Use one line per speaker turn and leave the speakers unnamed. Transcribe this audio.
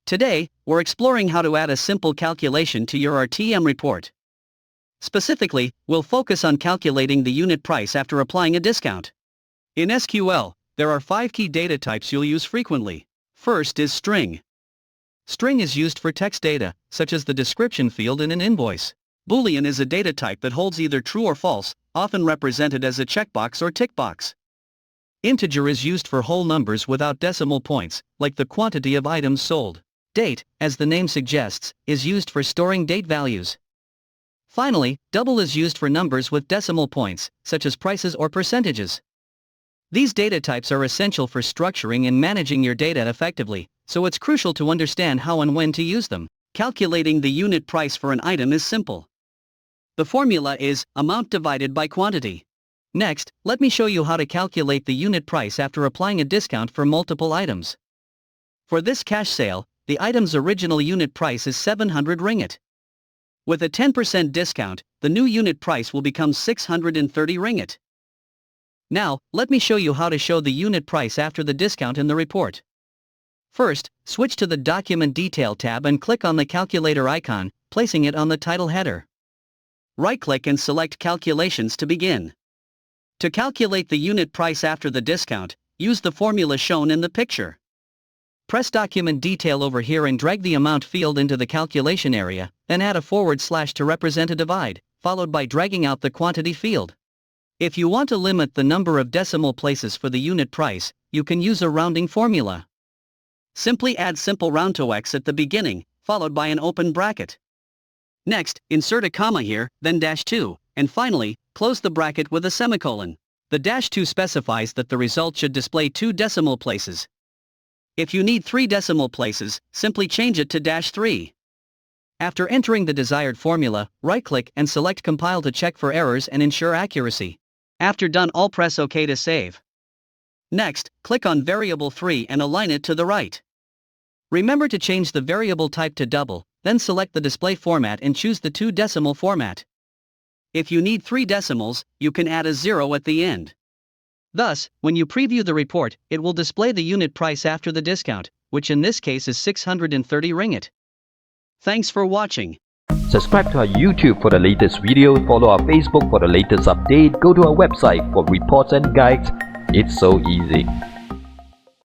Today, we're exploring how to add a simple calculation to your RTM report. Specifically, we'll focus on calculating the unit price after applying a discount. In SQL, there are 5 key data types you'll use frequently. First is string. String is used for text data, such as the description field in an invoice. Boolean is a data type that holds either true or false, often represented as a checkbox or tick box. Integer is used for whole numbers without decimal points, like the quantity of items sold. Date, as the name suggests, is used for storing date values. Finally, double is used for numbers with decimal points, such as prices or percentages. These data types are essential for structuring and managing your data effectively, so it's crucial to understand how and when to use them. Calculating the unit price for an item is simple. The formula is amount divided by quantity. Next, let me show you how to calculate the unit price after applying a discount for multiple items. For this cash sale, the item's original unit price is 700 ringgit. With a 10% discount, the new unit price will become 630 ringgit. Now, let me show you how to show the unit price after the discount in the report. First, switch to the Document Detail tab and click on the calculator icon, placing it on the title header. Right-click and select Calculations to begin. To calculate the unit price after the discount, use the formula shown in the picture. Press Document Detail over here and drag the amount field into the calculation area, then add a / to represent a divide, followed by dragging out the quantity field. If you want to limit the number of decimal places for the unit price, you can use a rounding formula. Simply add simple round to X at the beginning, followed by an open bracket. Next, insert a comma here, then -2, and finally, close the bracket with a semicolon. The -2 specifies that the result should display 2 decimal places. If you need 3 decimal places, simply change it to -3. After entering the desired formula, right-click and select Compile to check for errors and ensure accuracy. After done, all press OK to save. Next, click on Variable 3 and align it to the right. Remember to change the variable type to double, then select the display format and choose the 2 decimal format. If you need 3 decimals, you can add a 0 at the end. Thus, when you preview the report, it will display the unit price after the discount, which in this case is 630 ringgit. Thanks for watching.
Subscribe to our YouTube for the latest video, follow our Facebook for the latest update, go to our website for reports and guides. It's so easy.